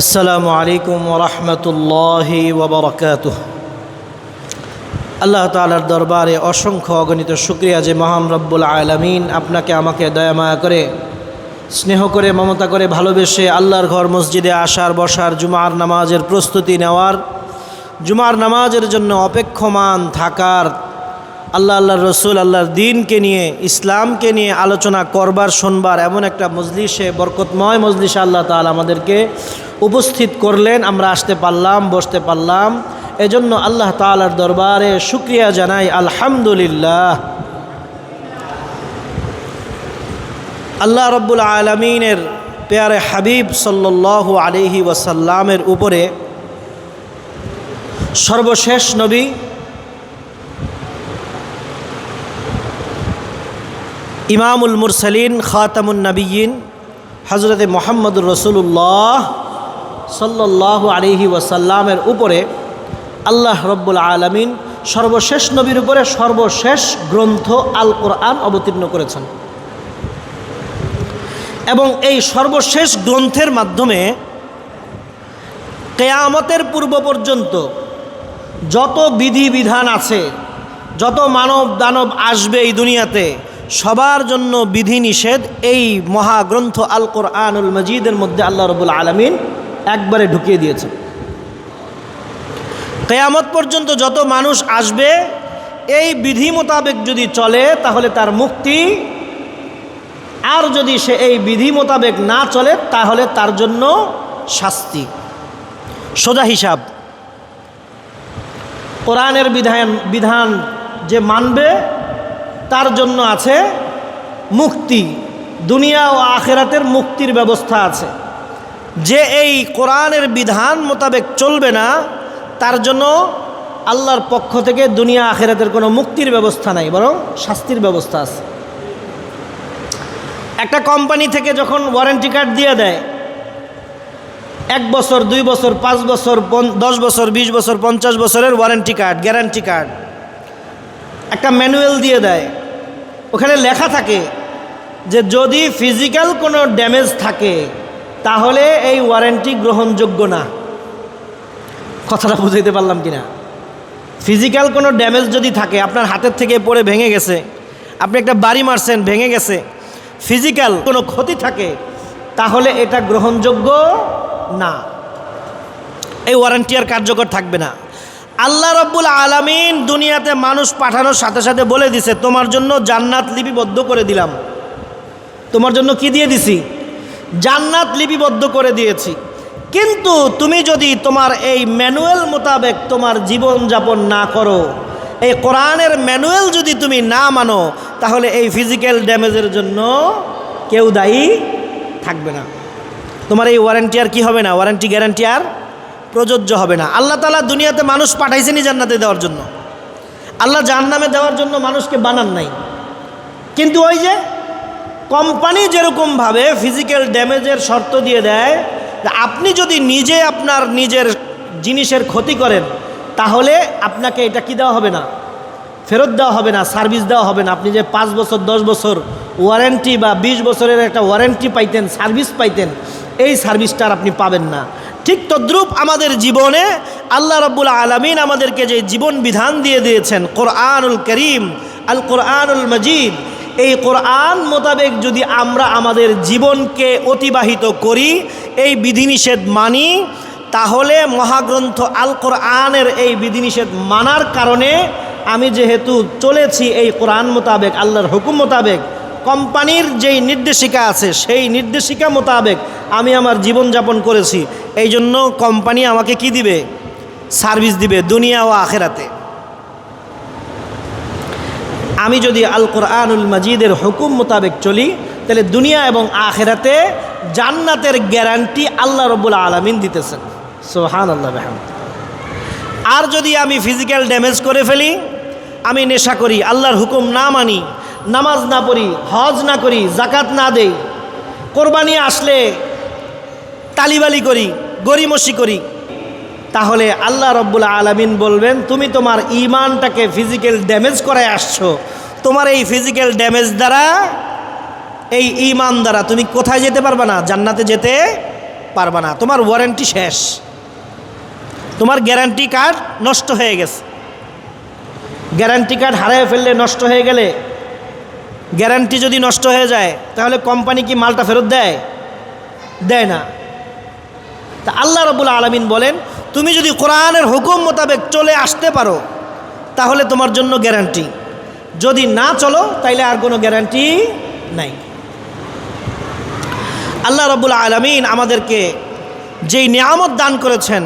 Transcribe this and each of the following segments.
আসসালামু আলাইকুম ওরহমতুল্লাহি ওবরকাতুহ। আল্লাহ তাআলার দরবারে অসংখ্য অগণিত শুকরিয়া যে মহান রব্বুল আলামিন আপনাকে আমাকে দয়ামায়া করে, স্নেহ করে, মমতা করে, ভালোবেসে আল্লাহর ঘর মসজিদে আসার, বসার, জুমার নামাজের প্রস্তুতি নেওয়ার, জুমার নামাজের জন্য অপেক্ষমান থাকার, আল্লাহর রসুল, আল্লাহর দিনকে নিয়ে, ইসলামকে নিয়ে আলোচনা করবার, শুনবার এমন একটা মজলিসে, বরকতময় মজলিসে আল্লাহ তাআলা আমাদেরকে উপস্থিত করলেন। আমরা আসতে পারলাম, বসতে পারলাম, এজন্য আল্লাহ তাআলার দরবারে শুকরিয়া জানাই, আলহামদুলিল্লাহ। আল্লাহ রব্বুল আলামিনের পেয়ারে হাবিব সাল্লাল্লাহু আলাইহি ওয়াসাল্লামের উপরে সর্বশেষ নবী, ইমামুল মুরসালিন, খাতামুন নবিয়্যিন হযরতে মুহাম্মদুর রাসূলুল্লাহ সাল্লাল্লাহু আলাইহি ওয়াসাল্লামের উপরে আল্লাহ রব্বুল আলামিন সর্বশেষ নবীর উপরে সর্বশেষ গ্রন্থ আল কোরআন অবতীর্ণ করেছেন। এবং এই সর্বশেষ গ্রন্থের মাধ্যমে কিয়ামতের পূর্ব পর্যন্ত যত বিধিবিধান আছে, যত মানব দানব আসবে এই দুনিয়াতে, সবার জন্য বিধিনিষেধ এই মহাগ্রন্থ আল কোরআনুল মজিদের মধ্যে আল্লাহ রাব্বুল আলামিন একবারে ঢুকিয়ে দিয়েছেন। কিয়ামত পর্যন্ত যত মানুষ আসবে এই বিধি মোতাবেক যদি চলে তাহলে তার মুক্তি, আর যদি সে এই বিধি মোতাবেক না চলে তাহলে তার জন্য শাস্তি। সোজা হিসাব, কোরআনের বিধান যে মানবে তার জন্য আছে মুক্তি, দুনিয়া ও আখিরাতের মুক্তির ব্যবস্থা আছে। যে এই কোরআনের বিধান মোতাবেক চলবে না তার জন্য আল্লাহর পক্ষ থেকে দুনিয়া আখিরাতের কোনো মুক্তির ব্যবস্থা নাই, বরং শাস্তির ব্যবস্থা আছে। একটা কোম্পানি থেকে যখন ওয়ারেন্টি কার্ড দিয়ে দেয়, 1 বছর, 2 বছর, 5 বছর, 10 বছর, 20 বছর, 50 বছরের ওয়ারেন্টি কার্ড, গ্যারান্টি কার্ড, একটা ম্যানুয়াল দিয়ে দেয়। ওখানে লেখা থাকে যে যদি ফিজিক্যাল কোনো ড্যামেজ থাকে তাহলে এই ওয়ারেন্টি গ্রহণযোগ্য না। কথাটা বুঝাইতে পারলাম কিনা? ফিজিক্যাল কোনো ড্যামেজ যদি থাকে, আপনার হাতের থেকে পড়ে ভেঙে গেছে, আপনি একটা বাড়ি মারছেন, ভেঙে গেছে, ফিজিক্যাল কোনো ক্ষতি থাকে তাহলে এটা গ্রহণযোগ্য না, এই ওয়ারেন্টি আর কার্যকর থাকবে না। আল্লাহ রাব্বুল আলামিন দুনিয়াতে মানুষ পাঠানোর সাথে সাথে বলে দিছে, তোমার জন্য জান্নাত লিপিবদ্ধ করে দিলাম। তোমার জন্য কি দিয়ে দিছি? জান্নাত লিপিবদ্ধ করে দিয়েছি। কিন্তু তুমি যদি তোমার এই ম্যানুয়াল মোতাবেক তোমার জীবন যাপন না করো, এই কোরআনের ম্যানুয়াল যদি তুমি না মানো, তাহলে এই ফিজিক্যাল ড্যামেজের জন্য কেউ দায়ী থাকবে না। তোমার এই ওয়ারেন্টি আর কি হবে না, ওয়ারেন্টি গ্যারান্টি আর প্রযোজ্য হবে না। আল্লাহ তাআলা দুনিয়াতে মানুষ পাঠাইছেনি জান্নাতে দেওয়ার জন্য, আল্লাহ জাহান্নামে দেওয়ার জন্য মানুষকে বানান নাই। কিন্তু ওই যে কোম্পানি যেরকমভাবে ফিজিক্যাল ড্যামেজের শর্ত দিয়ে দেয়, আপনি যদি নিজে আপনার নিজের জিনিসের ক্ষতি করেন তাহলে আপনাকে এটা কি দেওয়া হবে না, ফেরত দেওয়া হবে না, সার্ভিস দেওয়া হবে না। আপনি যে 5 বছর, 10 বছর ওয়ারেন্টি বা 20 বছরের একটা ওয়ারেন্টি পাইতেন, সার্ভিস পাইতেন, এই সার্ভিসটা আর আপনি পাবেন না। ঠিক তদ্রূপ আমাদের জীবনে আল্লাহ রাব্বুল আলামিন আমাদেরকে যে জীবন বিধান দিয়ে দিয়েছেন, কোরআনুল করিম, আল কোরআনুল মজিদ, এই কোরআন মোতাবেক যদি আমরা আমাদের জীবনকে অতিবাহিত করি, এই বিধিনিষেধ মানি, তাহলে মহাগ্রন্থ আল কোরআনের এই বিধিনিষেধ মানার কারণে আমি যেহেতু চলেছি এই কোরআন মোতাবেক, আল্লাহর হুকুম মোতাবেক, কোম্পানির যেই নির্দেশিকা আছে সেই নির্দেশিকা মোতাবেক আমি আমার জীবনযাপন করেছি, এই জন্য কোম্পানি আমাকে কি দিবে? সার্ভিস দিবে দুনিয়া ও আখিরাতে। আমি যদি আল কোরআনুল মজিদের হুকুম মোতাবেক চলি তাহলে দুনিয়া এবং আখিরাতে জান্নাতের গ্যারান্টি আল্লাহ রাব্বুল আলামিন দিতেছেন। সুবহানাল্লাহ বিহামদিহি। আর যদি আমি ফিজিক্যাল ড্যামেজ করে ফেলি, আমি নেশা করি, আল্লাহর হুকুম না মানি, নামাজ না পড়ি, হজ না করি, জাকাত না দেই, কোরবানি আসলে তালিবালি করি, গরিমসি করি, তাহলে আল্লাহ রাব্বুল আলামিন বলবেন, তুমি তোমার ঈমানটাকে ফিজিক্যাল ড্যামেজ করে আসছো, তোমার এই ফিজিক্যাল ড্যামেজ দ্বারা, এই ঈমান দ্বারা তুমি কোথায় যেতে পারবে না? জান্নাতে যেতে পারবা না, তোমার ওয়ারেন্টি শেষ, তোমার গ্যারান্টি কার্ড নষ্ট হয়ে গেছে। গ্যারান্টি কার্ড হারিয়ে ফেললে, নষ্ট হয়ে গেলে, গ্যারান্টি যদি নষ্ট হয়ে যায় তাহলে কোম্পানি কি মালটা ফেরত দেয়? দেয় না। তা আল্লাহ রাব্বুল আলামিন বলেন, তুমি যদি কোরআনের হুকুম মোতাবেক চলে আসতে পারো তাহলে তোমার জন্য গ্যারান্টি, যদি না চলো তাইলে আর কোনো গ্যারান্টি নাই। আল্লাহ রাব্বুল আলামিন আমাদেরকে যেই নিয়ামত দান করেছেন,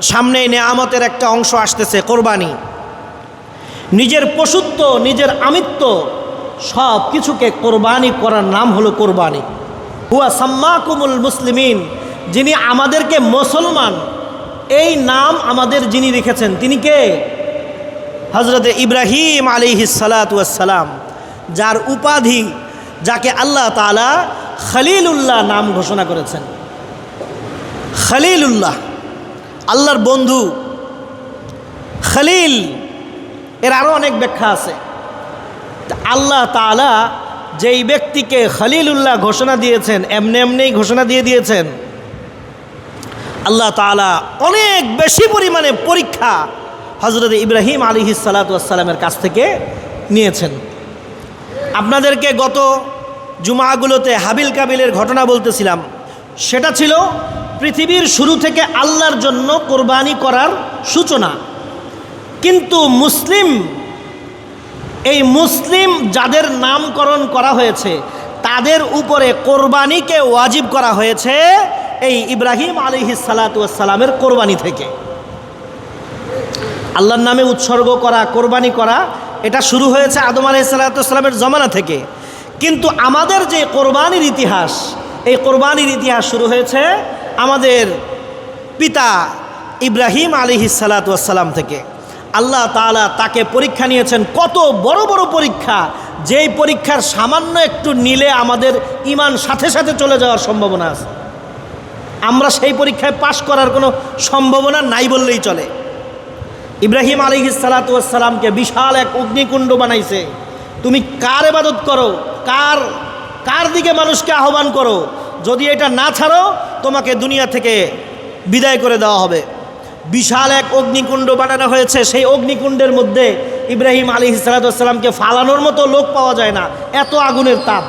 সামনে এই নিয়ামতের একটা অংশ আসতেছে, কোরবানি। নিজের পশুত্ব, নিজের আমিত্ব সব কিছুকে কোরবানি করার নাম হলো কোরবানি। হুয়া সাম্মাকুমুল মুসলিমিন, যিনি আমাদেরকে মুসলমান এই নাম আমাদের যিনি রেখেছেন তিনি কে? হযরতে ইব্রাহিম আলাইহিস সালাতু ওয়াস সালাম, যার উপাধি, যাকে আল্লাহ তাআলা খলিলুল্লাহ নাম ঘোষণা করেছেন। খলিলুল্লাহ, আল্লাহর বন্ধু। খলিল এর আরও অনেক ব্যাখ্যা আছে। আল্লাহ তাআলা যেই ব্যক্তিকে খলিলুল্লাহ ঘোষণা দিয়েছেন, এমনি এমনিই ঘোষণা দিয়ে দিয়েছেন। আল্লাহ তাআলা অনেক বেশি পরিমাণে পরীক্ষা হযরত ইব্রাহিম আলাইহিস সালাতু ওয়াস সালামের কাছ থেকে নিয়েছেন। আপনাদেরকে গত জুমাগুলোতে হাবিল কাবিলের ঘটনা বলতেছিলাম, সেটা ছিল পৃথিবীর শুরু থেকে আল্লাহর জন্য কোরবানি করার সূচনা। কিন্তু এই মুসলিম যাদের নামকরণ করা হয়েছে তাদের উপরে কোরবানিকে ওয়াজিব করা হয়েছে এই ইব্রাহিম আলাইহিস সালাতু ওয়াস সালামের কোরবানি থেকে। আল্লাহর নামে উৎসর্গ করা, কোরবানি করা, এটা শুরু হয়েছে আদম আলাইহিস সালাতু ওয়াস সালামের জমানা থেকে। কিন্তু আমাদের যে কোরবানির ইতিহাস, এই কোরবানির ইতিহাস শুরু হয়েছে আমাদের পিতা ইব্রাহিম আলাইহিস সালাতু ওয়াস সালাম থেকে। আল্লাহ তাআলা তাকে পরীক্ষা নিয়েছেন, কত বড় বড় পরীক্ষা, যেই পরীক্ষার সামান্য একটু নিলে আমাদের ঈমান সাথে সাথে চলে যাওয়ার সম্ভাবনা আছে। আমরা সেই পরীক্ষায় পাশ করার কোনো সম্ভাবনা নাই বললেই চলে। ইব্রাহিম আলাইহিস সালাতু ওয়াস সালামকে বিশাল এক অগ্নিকুণ্ড বানাইছে। তুমি কার ইবাদত করো, কার দিকে মানুষকে আহ্বান করো, যদি এটা না ছাড়ো তোমাকে দুনিয়া থেকে বিদায় করে দেওয়া হবে। বিশাল এক অগ্নিকুণ্ড বানানো হয়েছে। সেই অগ্নিকুণ্ডের মধ্যে ইব্রাহিম আলাইহিস সালাতু ওয়াস সালামকে ফালানোর মতো লোক পাওয়া যায় না, এত আগুনের তাপ।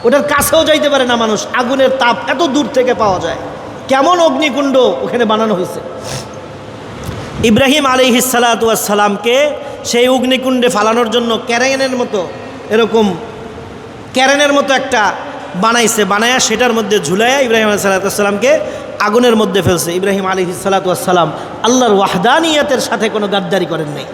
ওটার কাছেও যাইতে পারে না মানুষ, আগুনের তাপ এত দূর থেকে পাওয়া যায়। কেমন অগ্নিকুণ্ড ওখানে বানানো হয়েছে। ইব্রাহিম আলাইহিস সালাতু ওয়াস সালামকে সেই অগ্নিকুণ্ডে ফালানোর জন্য ক্যারেনের মতো, এরকম ক্যারেনের মতো একটা বানাইছে, বানায়া সেটার মধ্যে ঝুলাইয়া ইব্রাহিম আলাইহিস সালাতু ওয়াস সালামকে আগুনের মধ্যে ফেলছে। ইব্রাহিম আলাইহিস সালাতু ওয়াস সালাম আল্লাহর ওয়াহদানিয়াতের সাথে কোনো গাদ্দারি করেন নাই।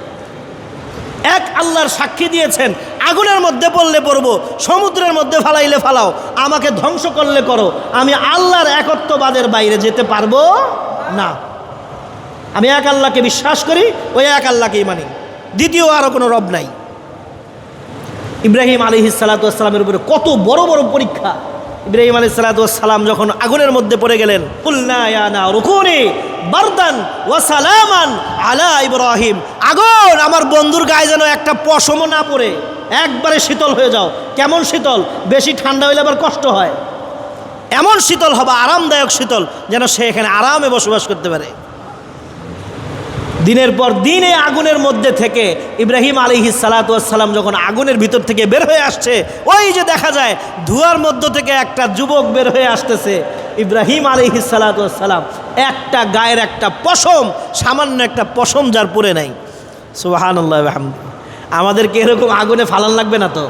এক আল্লাহর সাক্ষী দিয়েছেন, আগুনের মধ্যে পড়লে পড়বো, সমুদ্রের মধ্যে ফালাইলে ফালাও, আমাকে ধ্বংস করলে করো, আমি আল্লাহর একত্ববাদের বাইরে যেতে পারবো না। আমি এক আল্লাহকে বিশ্বাস করি, ওই এক আল্লাহকেই মানি, দ্বিতীয় আরও কোনো রব নাই। ইব্রাহিম আলাইহিস সালাতু ওয়াস সালামের উপরে কত বড় বড় পরীক্ষা। ইব্রাহিম আলাইহিস সালাতু ওয়াস সালাম যখন আগুনের মধ্যে পড়ে গেলেন, কুলনা ইয়া নারু কুনি বারদান ওয়া সালামান আলা ইব্রাহিম, আগুন আমার বন্ধুর গায়ে যেন একটা পশমও না পড়ে, একবারে শীতল হয়ে যাও। কেমন শীতল? বেশি ঠান্ডা হইলে আবার কষ্ট হয়, এমন শীতল হবে, আরামদায়ক শীতল, যেন সে এখানে আরামে বসবাস করতে পারে। দিনের পর দিন এই আগুনের মধ্যে থেকে ইব্রাহিম আলাইহিস সালাতু ওয়াস সালাম যখন আগুনের ভিতর থেকে বের হয়ে আসছে, ওই যে দেখা যায় ধোঁয়ার মধ্য থেকে একটা যুবক বের হয়ে আসতেছে। ইব্রাহিম আলাইহিস সালাতু ওয়াস সালাম একটা গায়ের একটা পশম, সামান্য একটা পশম যার পরে নাই। সুবহানাল্লাহ ওয়া বিহামদিহি। আমাদেরকে এরকম আগুনে ফালান লাগবে না তো,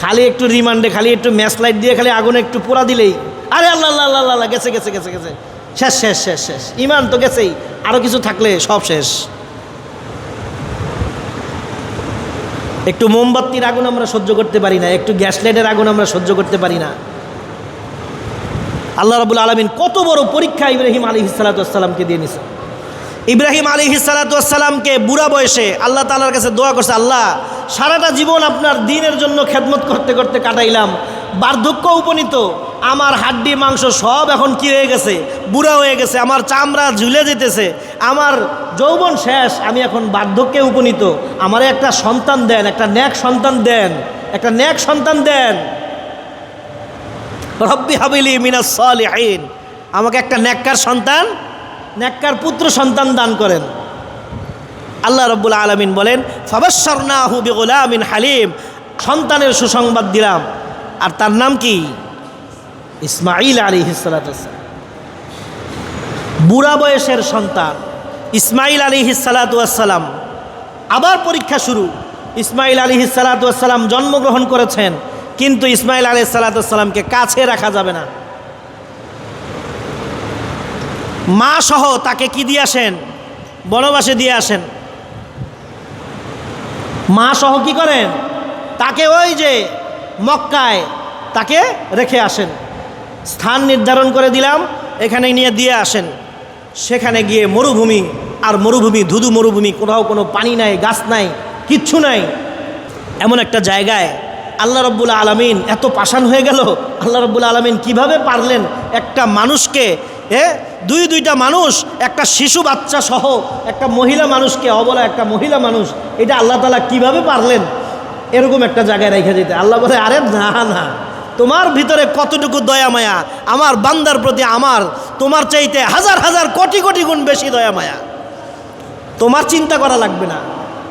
খালি একটু রিমান্ডে, খালি একটু ম্যাচ লাইট দিয়ে খালি আগুনে একটু পোড়া দিলেই, আরে আল্লাহ আল্লাহ আল্লাহ আল্লাহ, গেছে গেছে গেছে গেছে, শেষ শেষ শেষ শেষ, ইমান তো গেছেই, আরও কিছু থাকলে সব শেষ। একটু মোমবাতির আগুন আমরা সহ্য করতে পারি না, একটু গ্যাস লাইটের আগুন আমরা সহ্য করতে পারি না। আল্লাহ রাব্বুল আলামিন কত বড় পরীক্ষা ইব্রাহিম আলাইহিস সালাতু ওয়াস সালামকে দিয়ে নিছে। ইব্রাহিম আলাইহিস সালাতু ওয়াস সালামকে বুড়া বয়সে আল্লাহ তাআলার কাছে দোয়া করছে, আল্লাহ সারাটা জীবন আপনার দ্বীনের জন্য খেদমত করতে করতে কাটাইলাম, বার্ধক্য উপনীত, আমার হাড্ডি মাংস সব এখন কি হয়ে গেছে, বুড়া হয়ে গেছে, আমার চামড়া ঝুলে যেতেছে, আমার যৌবন শেষ, আমি এখন বার্ধক্যে উপনীত, আমারে একটা সন্তান দেন, একটা নেক সন্তান দেন, একটা নেক সন্তান দেন। রব্বি হাবিলি মিনাস সালিহিন, আমাকে একটা নেককার সন্তান, নেককার পুত্র সন্তান দান করেন। আল্লাহ রাব্বুল আলামিন বলেন ফাবাশশারনাহু বিগুলামিন হালিম, সন্তানের সুসংবাদ দিলাম, আর তার নাম কি? ইসমাঈল আলাইহিস সালাতু ওয়াসসালাম। বুড়া বয়সের সন্তান ইসমাঈল আলাইহিস সালাতু ওয়াসসালাম। আবার পরীক্ষা শুরু। ইসমাঈল আলাইহিস সালাতু ওয়াসসালাম জন্মগ্রহণ করেছেন, কিন্তু ইসমাঈল আলাইহিস সালাতু ওয়াসসালামকে কাছে রাখা যাবে না। মা সহ তাকে কি দিয়ে আসেন? বনবাসে দিয়ে আসেন। মা সহ কি করেন? তাকে ওই যে মক্কায় তাকে রেখে আসেন। স্থান নির্ধারণ করে দিলাম, এখানে নিয়ে দিয়ে আসেন। সেখানে গিয়ে মরুভূমি, আর মরুভূমি, ধুধু মরুভূমি, কোথাও কোনো পানি নাই, গাছ নাই, কিচ্ছু নাই। এমন একটা জায়গায় আল্লাহ রাব্বুল আলামিন এত পাষাণ হয়ে গেল। আল্লাহ রাব্বুল আলামিন কিভাবে পারলেন একটা মানুষকে, দুইটা মানুষ, একটা শিশু বাচ্চা সহ একটা মহিলা মানুষকে, অবলা একটা মহিলা মানুষ, এটা আল্লাহ তাআলা কিভাবে পারলেন এরকম একটা জায়গায় রেখে যেতে? আল্লাহ বলে, আরে না না, তোমার ভিতরে কতটুকু দয়া মায়া আমার বান্দার প্রতি, আমার তোমার চাইতে হাজার হাজার কোটি কোটি গুণ বেশি দয়া মায়া, তোমার চিন্তা করা লাগবে না।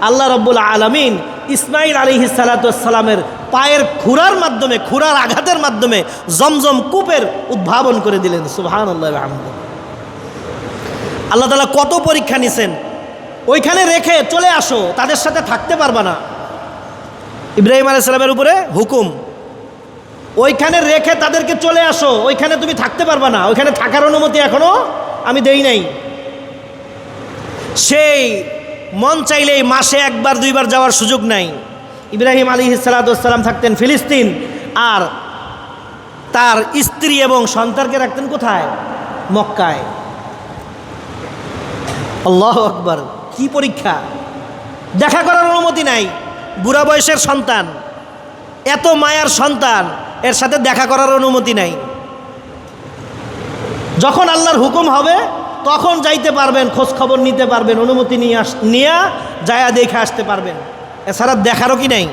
আল্লাহ রাব্বুল আলামিন ইসমাঈল আলাইহিস সালাতু ওয়াসসালামের পায়ের খুরার মাধ্যমে, খুরার আঘাতের মাধ্যমে জমজম কূপের উদ্ভাবন করে দিলেন। সুবহানাল্লাহ ওয়া বিহামদিহি। আল্লাহ তাআলা কত পরীক্ষা নিছেন। ওইখানে রেখে চলে আসো, তাদের সাথে থাকতে পারবা না। ইব্রাহিম আলাইহিস সালামের উপরে হুকুম, ওইখানে রেখে তাদেরকে চলে আসো, ওইখানে তুমি থাকতে পারবা না, ওইখানে থাকার অনুমতি এখনো আমি দেই নাই। সেই মন চাইলেই মাসে একবার দুইবার যাওয়ার সুযোগ নাই। ইব্রাহিম আলাইহিস সালাতু ওয়াসসালাম থাকতেন ফিলিস্তিন, আর তার স্ত্রী এবং সন্তানকে রাখতেন কোথায়? মক্কায়। আল্লাহু আকবার, কি পরীক্ষা! দেখা করার অনুমতি নাই। বুড়া বয়সের সন্তান, এত মায়ার সন্তান, এর সাথে দেখা করার অনুমতি নাই। যখন আল্লাহর হুকুম হবে তখন যাইতে পারবেন, খোঁজ খবর নিতে পারবেন, অনুমতি নিয়ে যায়া দেখে আসতে পারবেন। এছাড়া দেখারও কি নাই,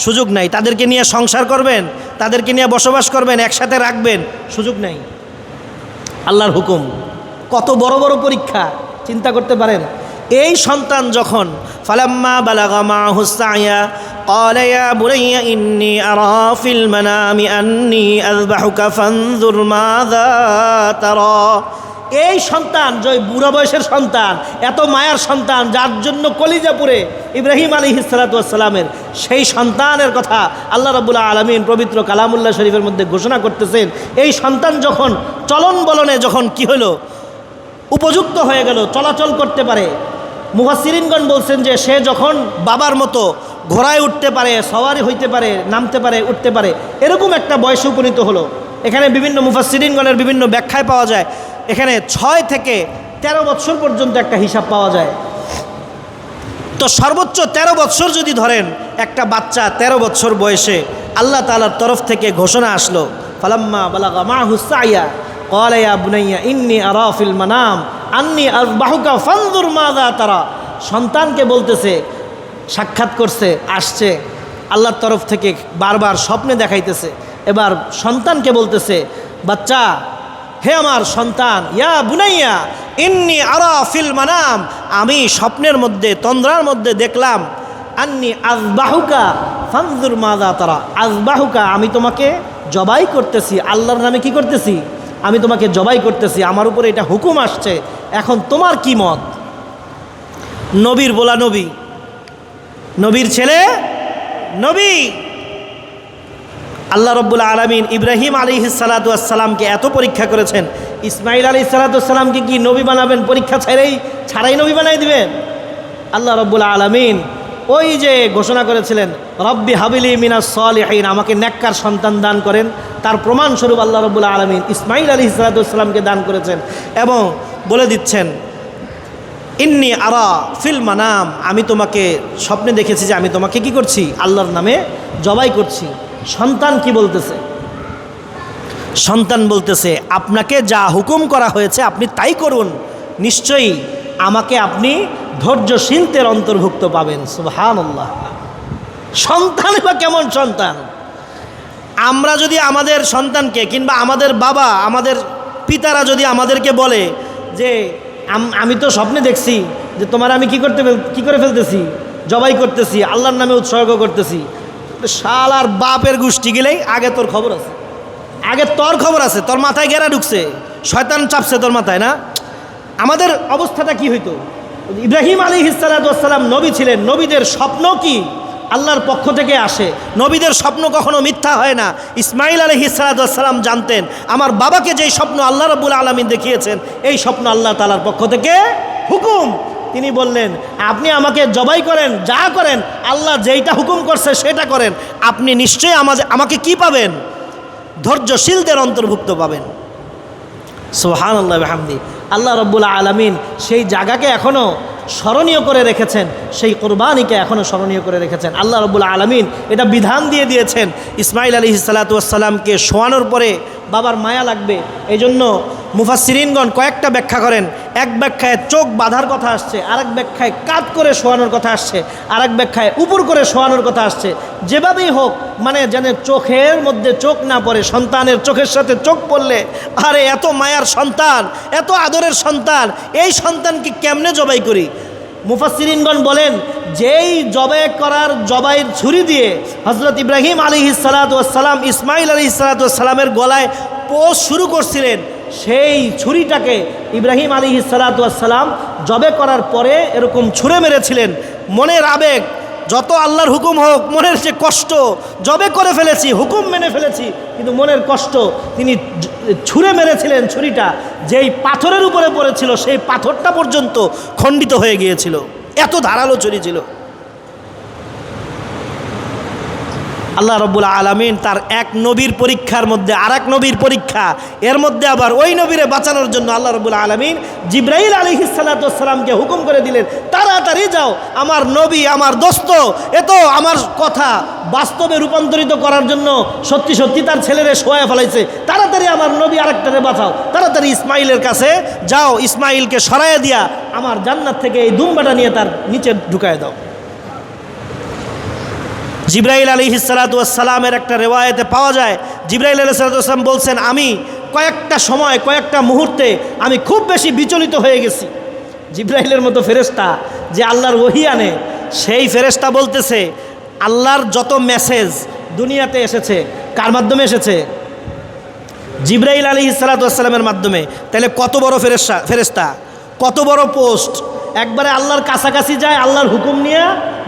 সুযোগ নাই। তাদেরকে নিয়ে সংসার করবেন, তাদেরকে নিয়ে বসবাস করবেন, একসাথে রাখবেন, সুযোগ নাই। আল্লাহর হুকুম। কত বড় বড় পরীক্ষা চিন্তা করতে পারেন। এই সন্তান যখন ফালাম্মা বালাগা মাহুস সায়া قال يا بني إني أرى في المنام أني أذبحك فانظر ماذا ترى। এই সন্তান, যে বুড়া বয়সের সন্তান, এত মায়ার সন্তান, যার জন্য কলিজা পুড়ে ইব্রাহিম আলাইহিস সালাতু ওয়াসসালামের, সেই সন্তানের কথা আল্লাহ রাব্বুল আলামিন পবিত্র কালামুল্লাহ শরীফের মধ্যে ঘোষণা করতেছেন। এই সন্তান যখন চলন বলনে যখন কি হলো, উপযুক্ত হয়ে গেল, চলাচল করতে পারে, মুফাসসিরিনগণ বলছেন যে সে যখন বাবার মতো ঘোড়ায় উঠতে পারে, সওয়ারি হইতে পারে, নামতে পারে, উঠতে পারে, এরকম একটা বয়সে উপনীত হলো। এখানে বিভিন্ন মুফাসসিরিনগণের বিভিন্ন ব্যাখ্যায় পাওয়া যায়, এখানে 6 থেকে 13 বৎসর পর্যন্ত একটা হিসাব পাওয়া যায়। তো সর্বোচ্চ 13 বৎসর যদি ধরেন, একটা বাচ্চা 13 বৎসর বয়সে আল্লাহ তাআলার তরফ থেকে ঘোষণা আসলো, ফালাম্মা বালাগা মাহুস সায়া ক্বালা ইয়া বুনাইয়া ইন্নী আরা ফিল মানাম আন্নী আযবাহুকা ফানজুর মাযা তারা। সন্তানকে বলতেছে, সাক্ষাৎ করছে, আসছে আল্লাহর তরফ থেকে, বারবার স্বপ্নে দেখাইতেছে। এবার সন্তানকে বলতেছে, বাচ্চা, হে আমার সন্তান, ইয়া বুনাইয়া ইন্নী আরা ফিল মানাম, আমি স্বপ্নের মধ্যে, তন্দ্রার মধ্যে দেখলাম, আন্নী আযবাহুকা ফানজুর মাযা তারা। আযবাহুকা, আমি তোমাকে জবাই করতেছি, আল্লাহর নামে কি করতেছি? আমি তোমাকে জবাই করতেছি, আমার উপরে এটা হুকুম আসছে, এখন তোমার কি মত? নবীর বলা নবী, নবীর ছেলে নবী। আল্লাহ রাব্বুল আলামিন ইব্রাহিম আলাইহিস সালাতু ওয়াসসালামকে এত পরীক্ষা করেছেন, ইসমাঈল আলাইহিস সালাতু ওয়াসসালামকে কি নবী বানাবেন? পরীক্ষা ছাড়াই নবী বানাই দিবেন? আল্লাহ রাব্বুল আলামিন ওই যে ঘোষণা করেছিলেন, রব্বি হাবিলি মিনাস সলিহিন, আমাকে নেককার সন্তান দান করেন, তার প্রমাণস্বরূপ আল্লাহ রাব্বুল আলামিন ইসমাঈল আলাইহিস সালাতু ওয়াসসালামকে দান করেছেন এবং বলে দিচ্ছেন, ইন্নী আরা ফিল মানাম, আমি তোমাকে স্বপ্নে দেখেছি যে আমি তোমাকে কি করছি? আল্লাহর নামে জবাই করছি। সন্তান কি বলতেছে? সন্তান বলতেছে, আপনাকে যা হুকুম করা হয়েছে আপনি তাই করুন, নিশ্চয়ই আমাকে আপনি ধৈর্যশীলদের অন্তর্ভুক্ত পাবেন। সুবহানাল্লাহ। সন্তান বা কেমন সন্তান! আমরা যদি আমাদের সন্তানকে, কিংবা আমাদের বাবা, আমাদের পিতারা যদি আমাদেরকে বলে যে আমি তো স্বপ্নে দেখছি যে তোমার আমি কি করে ফেলতেছি, জবাই করতেছি, আল্লাহর নামে উৎসর্গ করতেছি, শালার বাপের গোষ্ঠী গেলেই আগে তোর খবর আছে, আগে তোর খবর আছে, তোর মাথায় গেরা ঢুকছে, শয়তান চাপছে তোর মাথায় না। আমাদের অবস্থাটা কি হইতো? ইব্রাহিম আলাইহিস সালাতু ওয়াস সালাম নবী ছিলেন, নবীদের স্বপ্ন কি আল্লাহর পক্ষ থেকে আসে, নবীদের স্বপ্ন কখনো মিথ্যা হয় না। ইসমাইল আলাইহিস সালাতু ওয়াস সালাম জানতেন আমার বাবাকে যেই স্বপ্ন আল্লাহ রাব্বুল আলামিন দেখিয়েছেন এই স্বপ্ন আল্লাহ তাআলার পক্ষ থেকে হুকুম। তিনি বললেন আপনি আমাকে জবাই করেন, যা করেন, আল্লাহ যেইটা হুকুম করছে সেটা করেন, আপনি নিশ্চয়ই আমাকে কি পাবেন? ধৈর্যশীলদের অন্তর্ভুক্ত পাবেন। সুবহানাল্লাহ ওয়া বিহামদি। আল্লাহ রাব্বুল আলামিন সেই জায়গাকে এখনও স্মরণীয় করে রেখেছেন, সেই কোরবানিকে এখনও স্মরণীয় করে রেখেছেন। আল্লাহ রাব্বুল আলামিন এটা বিধান দিয়ে দিয়েছেন ইসমাইল আলাইহিস সালাতু ওয়াস সালামকে শোয়ানোর পরে বাবার মায়া লাগবে, এই জন্য মুফাসসিরিনগণ কয়েকটা ব্যাখ্যা করেন। এক ব্যাখ্যায় চোখ বাঁধার কথা আসছে, আরেক ব্যাখ্যায় কাত করে শোয়ানোর কথা আসছে, আরেক ব্যাখ্যায় উপর করে শোয়ানোর কথা আসছে। যেভাবেই হোক মানে যেন চোখের মধ্যে চোখ না পড়ে, সন্তানের চোখের সাথে চোখ পড়লে আরে এত মায়ার সন্তান, এত আদরের সন্তান, এই সন্তানকে কেমনে জবাই করি? মুফাসসিরিনগণ বলেন যেই জবাইয়ের ছুরি দিয়ে হযরত ইব্রাহিম আলাইহিস সালাতু ওয়াস সালাম ইসমাইল আলাইহিস সালাতু ওয়াস সালামের গলায় পোষ শুরু করছিলেন, সেই ছুরিটাকে ইব্রাহিম আলাইহিস সালাতু ওয়াস সালাম জবে করার পরে এরকম ছুঁড়ে মেরেছিলেন। মনের আবেগ, যত আল্লাহর হুকুম হোক, মনের যে কষ্ট, জবে করে ফেলেছি, হুকুম মেনে ফেলেছি, কিন্তু মনের কষ্ট, তিনি ছুঁড়ে মেরেছিলেন। ছুরিটা যেই পাথরের উপরে পড়েছিল সেই পাথরটা পর্যন্ত খণ্ডিত হয়ে গিয়েছিল, এত ধারালো ছুরি ছিল। আল্লাহ রাব্বুল আলামিন তার এক নবীর পরীক্ষার মধ্যে আরেক নবীর পরীক্ষা, এর মধ্যে আবার ওই নবীরে বাঁচানোর জন্য আল্লাহ রাব্বুল আলামিন জিবরাইল আলাইহিস সালাতু ওয়াস সালামকে হুকুম করে দিলেন তাড়াতাড়ি যাও, আমার নবী, আমার দোস্ত, এ তো আমার কথা বাস্তবে রূপান্তরিত করার জন্য সত্যি সত্যি তার ছেলেরে শোয়া ফেলাইছে, তাড়াতাড়ি আমার নবী আরেকটারে বাঁচাও, তাড়াতাড়ি ইসমাইলের কাছে যাও, ইসমাইলকে সরাইয়া দিয়া আমার জান্নাত থেকে এই দুম্বাটা নিয়ে তার নিচে ঢুকায় দাও। জিবরাইল আলাইহিস সালাতু ওয়াস সালামের একটা রিওয়ায়াতে পাওয়া যায়, জিবরাইল আলাইহিস সালাতু ওয়াস সালাম বলছেন আমি কয়েকটা মুহূর্তে আমি খুব বেশি বিচলিত হয়ে গেছি। জিবরাইলের মতো ফেরেশতা যে আল্লাহর ওহী আনে, সেই ফেরেশতা বলতেছে আল্লাহর যত মেসেজ দুনিয়াতে এসেছে কার মাধ্যমে এসেছে? জিবরাইল আলাইহিস সালাতু ওয়াস সালামের মাধ্যমে। তাহলে কত বড় ফেরেশতা, কত বড় পোস্ট, একবারে আল্লাহর কাছাকাছি যায়, আল্লাহর হুকুম নিয়ে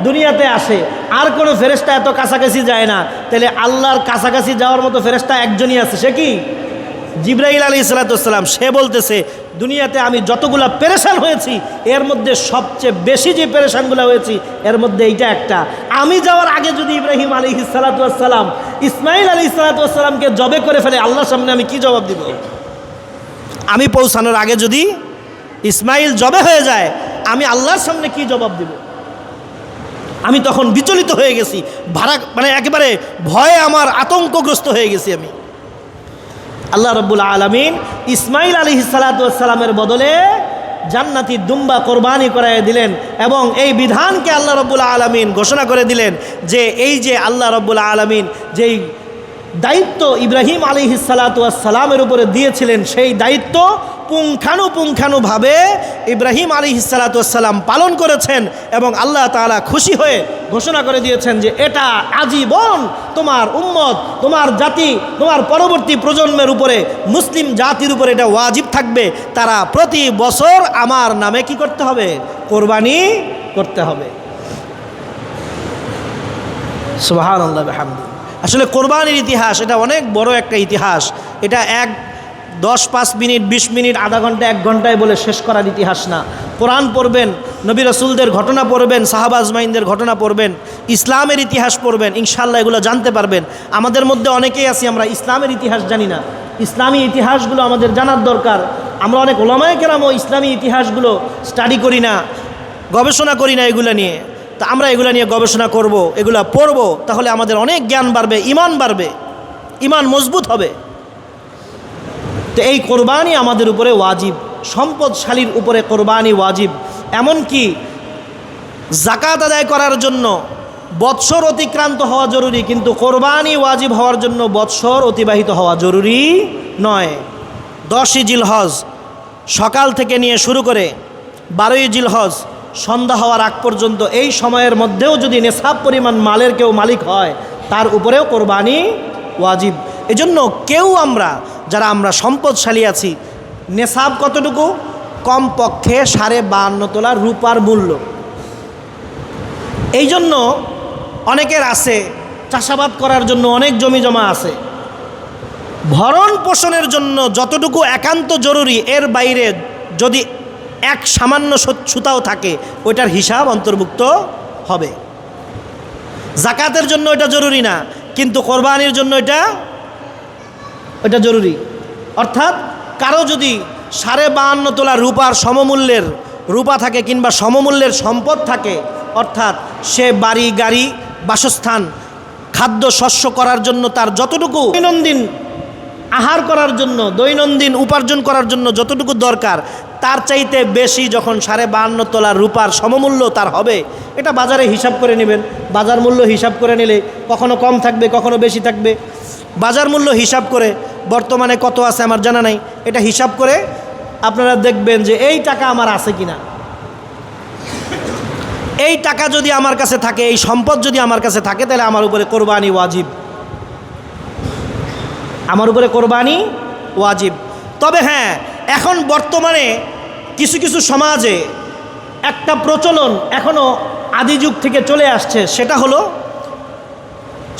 দুনিয়াতে আসে। আর কোনো ফেরেশতা এত কাছাকাছি যায় না। তাহলে আল্লাহর কাছাকাছি যাওয়ার মতো ফেরেশতা একজনই আছে, সে কি? জিবরাইল আলাইহিস সালাতু ওয়াস সালাম। সে বলতেছে দুনিয়াতে আমি যতগুলা পেরেশান হয়েছি এর মধ্যে সবচেয়ে বেশি যে পেরেশানগুলো হয়েছি এর মধ্যে এইটা একটা। আমি যাওয়ার আগে যদি ইব্রাহিম আলাইহিস সালাতু ওয়াস সালাম ইসমাইল আলাইহিস সালাতু ওয়াস সালামকে জবে করে ফেলে আল্লাহর সামনে আমি কি জবাব দিব? আমি পৌঁছানোর আগে যদি ইসমাইল জবে হয়ে যায় আমি আল্লাহর সামনে কি জবাব দিব? আমি তখন বিচলিত হয়ে গেছি, মানে একেবারে ভয়ে আমার আতঙ্কগ্রস্ত হয়ে গেছি আমি। আল্লাহ রাব্বুল আলামিন ইসমাইল আলাইহিস সালাতু ওয়াস সালামের বদলে জান্নাতি দুম্বা কোরবানি করায় দিলেন এবং এই বিধানকে আল্লাহ রাব্বুল আলামিন ঘোষণা করে দিলেন যে এই যে আল্লাহ রাব্বুল আলামিন যেই দায়িত্ব ইব্রাহিম আলাইহিস সালাতু ওয়াস সালামের উপরে দিয়েছিলেন সেই দায়িত্ব পুঙ্খানুপুঙ্খানুভাবে ইব্রাহিম আলাইহিস সালাতু ওয়াস সালাম পালন করেছেন এবং আল্লাহ তাআলা খুশি হয়ে ঘোষণা করে দিয়েছেন যে এটা আজীবন তোমার উম্মত, তোমার জাতি, তোমার পরবর্তী প্রজন্মের উপরে, মুসলিম জাতির উপরে এটা ওয়াজিব থাকবে, তারা প্রতি বছর আমার নামে কি করতে হবে? কোরবানি করতে হবে। সুবহানাল্লাহ ওয়া বিহামদিহি। আসলে কোরবানির ইতিহাস এটা অনেক বড় একটা ইতিহাস। এটা 10-5 মিনিট 20 মিনিট আধা ঘন্টা 1 ঘন্টায় বলে শেষ করার ইতিহাস না। কোরআন পড়বেন, নবী রাসূলদের ঘটনা পড়বেন, সাহাবা আজমাইনদের ঘটনা পড়বেন, ইসলামের ইতিহাস পড়বেন, ইনশাআল্লাহ এগুলো জানতে পারবেন। আমাদের মধ্যে অনেকেই আছি আমরা ইসলামের ইতিহাস জানি না। ইসলামী ইতিহাসগুলো আমাদের জানার দরকার। আমরা অনেক ওলামায়ে কেরামও ইসলামী ইতিহাসগুলো স্টাডি করি না, গবেষণা করি না এগুলো নিয়ে। তা আমরা এগুলো নিয়ে গবেষণা করব, এগুলো পড়ব, তাহলে আমাদের অনেক জ্ঞান বাড়বে, ইমান মজবুত হবে। তো এই কোরবানি আমাদের উপরে ওয়াজিব, সম্পদশালীর উপরে কোরবানি ওয়াজিব। এমনকি যাকাত আদায় করার জন্য বৎসর অতিক্রান্ত হওয়া জরুরি, কিন্তু কোরবানি ওয়াজিব হওয়ার জন্য বৎসর অতিবাহিত হওয়া জরুরি নয়। 10ই জিলহজ সকাল থেকে নিয়ে শুরু করে 12ই জিলহজ সন্ধ্যা হওয়ার আগ পর্যন্ত এই সময়ের মধ্যেও যদি নেশাব পরিমাণ মালের কেউ মালিক হয় তার উপরেও কোরবানি ওয়াজিব। এজন্য কেউ যারা আমরা সম্পদশালী আছি, নেশাব কতটুকু? কমপক্ষে 52.5 তোলা রূপার মূল্য। এই জন্য অনেকের আছে চাষাবাদ করার জন্য অনেক জমি জমা আছে, ভরণ পোষণের জন্য যতটুকু একান্ত জরুরি এর বাইরে যদি এক সামান্য সুতাও থাকে ওইটার হিসাব অন্তর্ভুক্ত হবে। জাকাতের জন্য এটা জরুরি না, কিন্তু কোরবানির জন্য এটা জরুরি। অর্থাৎ কারো যদি 52.5 তোলা রূপার সমমূল্যের রূপা থাকে কিংবা সমমূল্যের সম্পদ থাকে, অর্থাৎ সে বাড়ি গাড়ি বাসস্থান খাদ্য শস্য করার জন্য তার যতটুকু দৈনন্দিন আহার করার জন্য দৈনন্দিন উপার্জন করার জন্য যতটুকু দরকার তার চাইতে বেশি যখন 52.5 তোলা রূপার সমমূল্য তার হবে, এটা বাজারে হিসাব করে নেবেন। বাজার মূল্য হিসাব করে নিলে কখনো কম থাকবে কখনো বেশি থাকবে। বাজার মূল্য হিসাব করে বর্তমানে কত আছে আমার জানা নাই, এটা হিসাব করে আপনারা দেখবেন যে এই টাকা আমার আছে কিনা। এই টাকা যদি আমার কাছে থাকে, এই সম্পদ যদি আমার কাছে থাকে, তাহলে আমার উপরে কোরবানি ওয়াজিব, আমার উপরে কোরবানি ওয়াজিব। তবে হ্যাঁ, এখন বর্তমানে কিছু কিছু সমাজে একটা প্রচলন এখনও আদি যুগ থেকে চলে আসছে, সেটা হলো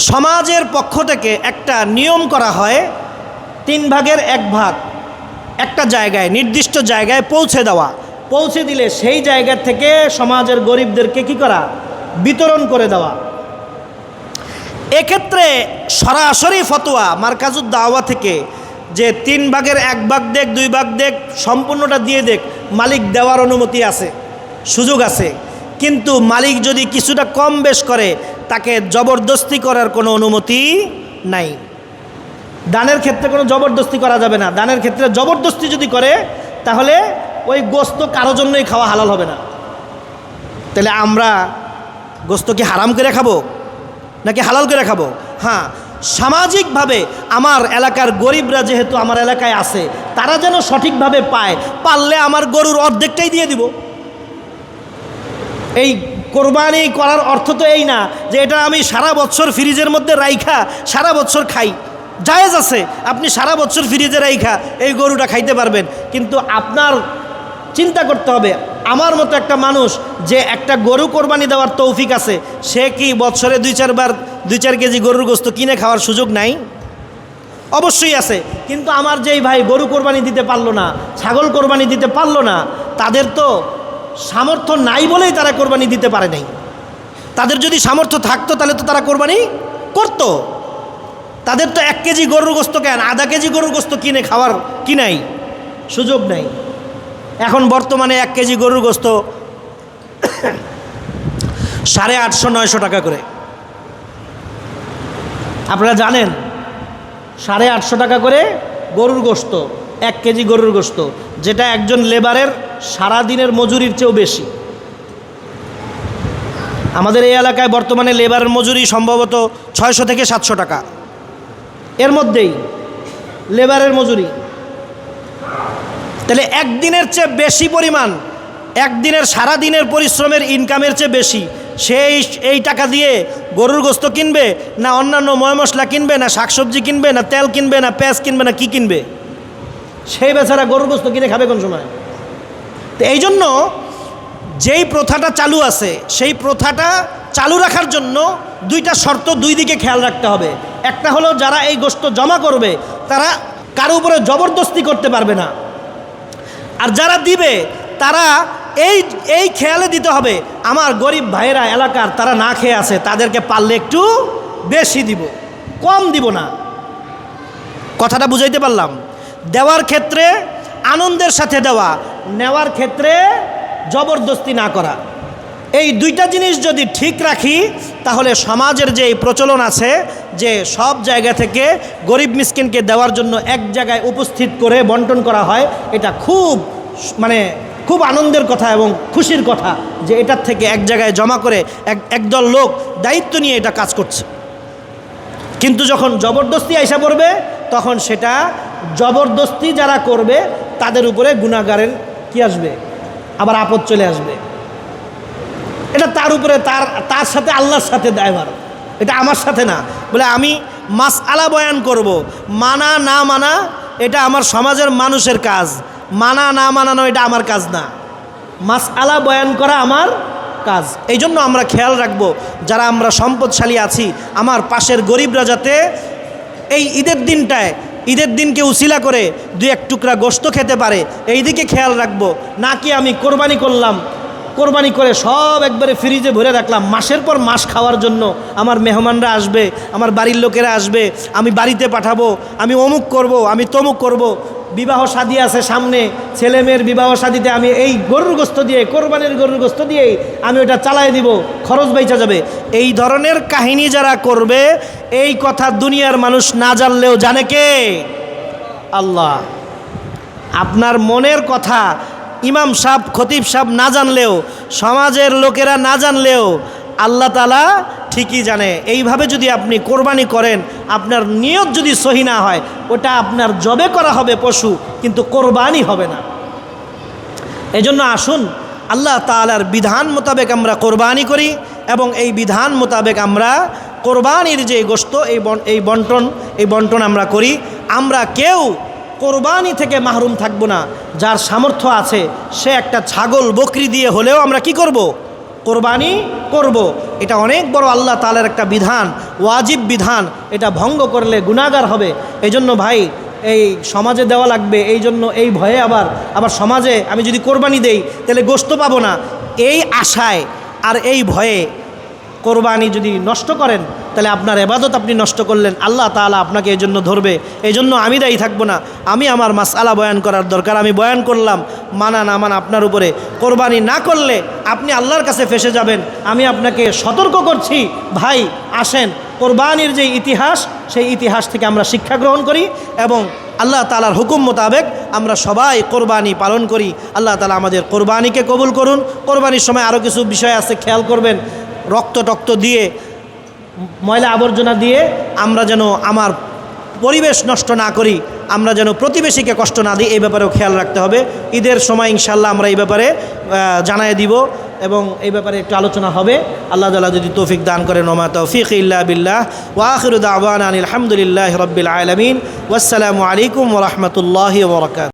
সমাজের পক্ষ থেকে একটা নিয়ম করা হয় 3 ভাগের 1 ভাগ একটা জায়গায় নির্দিষ্ট জায়গায় পৌঁছে দেওয়া। পৌঁছে দিলে সেই জায়গা থেকে সমাজের গরিবদেরকে কি করা? বিতরণ করে দেওয়া। এক্ষেত্রে সরাসরি ফতোয়া মারকাজুদ দাওয়া থেকে যে 3 ভাগের 1 ভাগ দেখ 2 ভাগ দেখ সম্পূর্ণটা দিয়ে দেখ, মালিক দেওয়ার অনুমতি আছে, সুযোগ আছে। কিন্তু মালিক যদি কিছুটা কম বেশ করে তাকে জবরদস্তি করার কোনো অনুমতি নাই। দানের ক্ষেত্রে কোনো জবরদস্তি করা যাবে না। দানের ক্ষেত্রে জবরদস্তি যদি করে তাহলে ওই গোস্ত কারো জন্যই খাওয়া হালাল হবে না। তাহলে আমরা গোস্ত কি হারাম করে খাবো নাকি হালাল করে খাবো? হ্যাঁ, সামাজিকভাবে আমার এলাকার গরিবরা যেহেতু আমার এলাকায় আছে, তারা যেন সঠিকভাবে পায়, পারলে আমার গরুর অর্ধেকটাই দিয়ে দিব। এই কোরবানি করার অর্থ তো এই না যে এটা আমি সারা বছর ফ্রিজের মধ্যে রাইখা সারা বছর খাই। জায়েজ আছে, আপনি সারা বছর ফ্রিজে রাইখা এই গরুটা খাইতে পারবেন, কিন্তু আপনার চিন্তা করতে হবে আমার মতো একটা মানুষ যে একটা গরু কোরবানি দেওয়ার তৌফিক আছে, সে কি বছরে 2-4 বার 2-4 কেজি গরুর গোস্ত কিনে খাওয়ার সুযোগ নাই? অবশ্যই আছে। কিন্তু আমার যেই ভাই গরু কোরবানি দিতে পারলো না, ছাগল কোরবানি দিতে পারলো না, তাদের তো সামর্থ্য নাই বলেই তারা কোরবানি দিতে পারে নাই। তাদের যদি সামর্থ্য থাকতো তাহলে তো তারা কোরবানি করতো। তাদের তো 1 কেজি গরুর গোস্ত কেন, আধা কেজি গরুর গোস্ত কিনে খাওয়ার কি নাই? সুযোগ নাই। এখন বর্তমানে 1 কেজি গরুর গোস্ত 850-900 টাকা করে। আপনারা জানেন 850 টাকা করে গরুর গোস্ত, 1 কেজি গরুর গোস্ত, যেটা একজন লেবারের সারাদিনের মজুরির চেয়েও বেশি। আমাদের এই এলাকায় বর্তমানে লেবারের মজুরি সম্ভবত 600 থেকে 700 টাকা, এর মধ্যেই লেবারের মজুরি। তাহলে একদিনের চেয়ে বেশি পরিমাণ, একদিনের সারাদিনের পরিশ্রমের ইনকামের চেয়ে বেশি সেই এই টাকা দিয়ে গরুর গোস্ত কিনবে না অন্যান্য ময় মশলা কিনবে না শাকসবজি কিনবে না তেল কিনবে না পেঁয়াজ কিনবে না কি কিনবে? সেই বেচারা গরুর গোস্ত কিনে খাবে কোন সময়? তো এই জন্য যেই প্রথাটা চালু আছে সেই প্রথাটা চালু রাখার জন্য 2টা শর্ত 2 দিকে খেয়াল রাখতে হবে। একটা হলো যারা এই গোস্ত জমা করবে তারা কারো উপরে জবরদস্তি করতে পারবে না, আর যারা দিবে তারা এই খেয়ালে দিতে হবে আমার গরিব ভাইয়েরা এলাকার তারা না খেয়ে আছে, তাদেরকে পারলে একটু বেশি দিব, কম দিব না। কথাটা বুঝাইতে পারলাম? দেওয়ার ক্ষেত্রে আনন্দের সাথে দেওয়া, নেওয়ার ক্ষেত্রে জবরদস্তি না করা। এই 2টা জিনিস যদি ঠিক রাখি তাহলে সমাজের যে এই প্রচলন আছে যে সব জায়গা থেকে গরিব মিসকিনকে দেওয়ার জন্য এক জায়গায় উপস্থিত করে বন্টন করা হয়, এটা খুব আনন্দের কথা এবং খুশির কথা যে এটার থেকে এক জায়গায় জমা করে একদল লোক দায়িত্ব নিয়ে এটা কাজ করছে। কিন্তু যখন জবরদস্তি আইসা পড়বে তখন সেটা জবরদস্তি যারা করবে তাদের উপরে গুনাহগারের কি আসবে, আবার আপদ চলে আসবে। এটা তার উপরে, তার সাথে আল্লাহর সাথে দায়ভার, এটা আমার সাথে না। বলে আমি মাসআলা বয়ান করব, মানা না মানা এটা আমার সমাজের মানুষের কাজ, মানা না মানানো এটা আমার কাজ না, মাসআলা বয়ান করা আমার কাজ। এই জন্য আমরা খেয়াল রাখবো যারা আমরা সম্পদশালী আছি, আমার পাশের গরিবরা যাতে এই ঈদের দিনটায়, ঈদের দিনকে উসিলা করে দুই এক টুকরা গোশত খেতে পারে, এই দিকে খেয়াল রাখবো। নাকি আমি কোরবানি করলাম, কোরবানি করে সব একবারে ফ্রিজে ভরে রাখলাম, মাসের পর মাস খাওয়ার জন্য আমার মেহমানরা আসবে, আমার বাড়ির লোকেরা আসবে, আমি বাড়িতে পাঠাবো, আমি অমুক করব, আমি তমুক করব। বিবাহ শাদী আছে সামনে, ছেলে মেয়ের বিবাহ শাদীতে আমি এই গরুর গোশত দিয়ে, কোরবানির গরুর গোশত দিয়েই আমি ওটা চালাই দিব, খরচ বাইচা যাবে। এই ধরনের কাহিনী যারা করবে, এই কথা দুনিয়ার মানুষ না জানলেও জানে কে? আল্লাহ। আপনার মনের কথা ইমাম সাহেব, খতিব সাহেব না জানলেও, সমাজের লোকেরা না জানলেও আল্লাহ তাআলা ঠিকই জানে। এইভাবে যদি আপনি কোরবানি করেন, আপনার নিয়ত যদি সহি না হয়, ওটা আপনার জবে করা হবে পশু, কিন্তু কোরবানি হবে না। এজন্য আসুন আল্লাহ তাআলার বিধান মোতাবেক আমরা কোরবানি করি, এবং এই বিধান মোতাবেক আমরা কোরবানির যে গোশত এই বন্টন আমরা করি। আমরা কেউ কোরবানি থেকে মাহরুম থাকবো না। যার সামর্থ্য আছে সে একটা ছাগল বকরি দিয়ে হলেও আমরা কি করব? কোরবানি করব। এটা অনেক বড় আল্লাহ তাআলার একটা বিধান, ওয়াজিব বিধান। এটা ভঙ্গ করলে গুনাহগার হবে। এই জন্য ভাই, এই সমাজে দেওয়া লাগবে, এই জন্য এই ভয়ে আবার সমাজে আমি যদি কোরবানি দেই তাহলে গোশত পাবো না, এই আশায় আর এই ভয়ে কোরবানি যদি নষ্ট করেন, তাহলে আপনার ইবাদত আপনি নষ্ট করলেন, আল্লাহ তাআলা আপনাকে এই জন্য ধরবে। এই জন্য আমি দায়ী থাকবো না। আমি আমার মাসআলা বয়ান করার দরকার, আমি বয়ান করলাম, মানা না মানা আপনার উপরে। কোরবানি না করলে আপনি আল্লাহর কাছে ফেসে যাবেন। আমি আপনাকে সতর্ক করছি, ভাই আসেন কোরবানির যে ইতিহাস, সেই ইতিহাস থেকে আমরা শিক্ষা গ্রহণ করি, এবং আল্লাহ তাআলার হুকুম মোতাবেক আমরা সবাই কোরবানি পালন করি। আল্লাহ তাআলা আমাদের কোরবানিকে কবুল করুন। কোরবানির সময় আরও কিছু বিষয় আছে, খেয়াল করবেন। রক্ত দিয়ে, ময়লা আবর্জনা দিয়ে আমরা যেন আমার পরিবেশ নষ্ট না করি, আমরা যেন প্রতিবেশীকে কষ্ট না দিই, এই ব্যাপারেও খেয়াল রাখতে হবে। ঈদের সময় ইনশাআল্লাহ আমরা এই ব্যাপারে জানায় দিব, এবং এই ব্যাপারে একটু আলোচনা হবে। আল্লাহ তাআলা যদি তৌফিক দান করেন, ওমা তৌফিক ইল্লা বিল্লাহ, ওয়া আখিরু দাওয়ানা আনিল হামদুলিল্লাহি রাব্বিল আলামিন, ওয়াসসালামু আলাইকুম ওয়া রাহমাতুল্লাহি ওয়া বারাকাতুহু।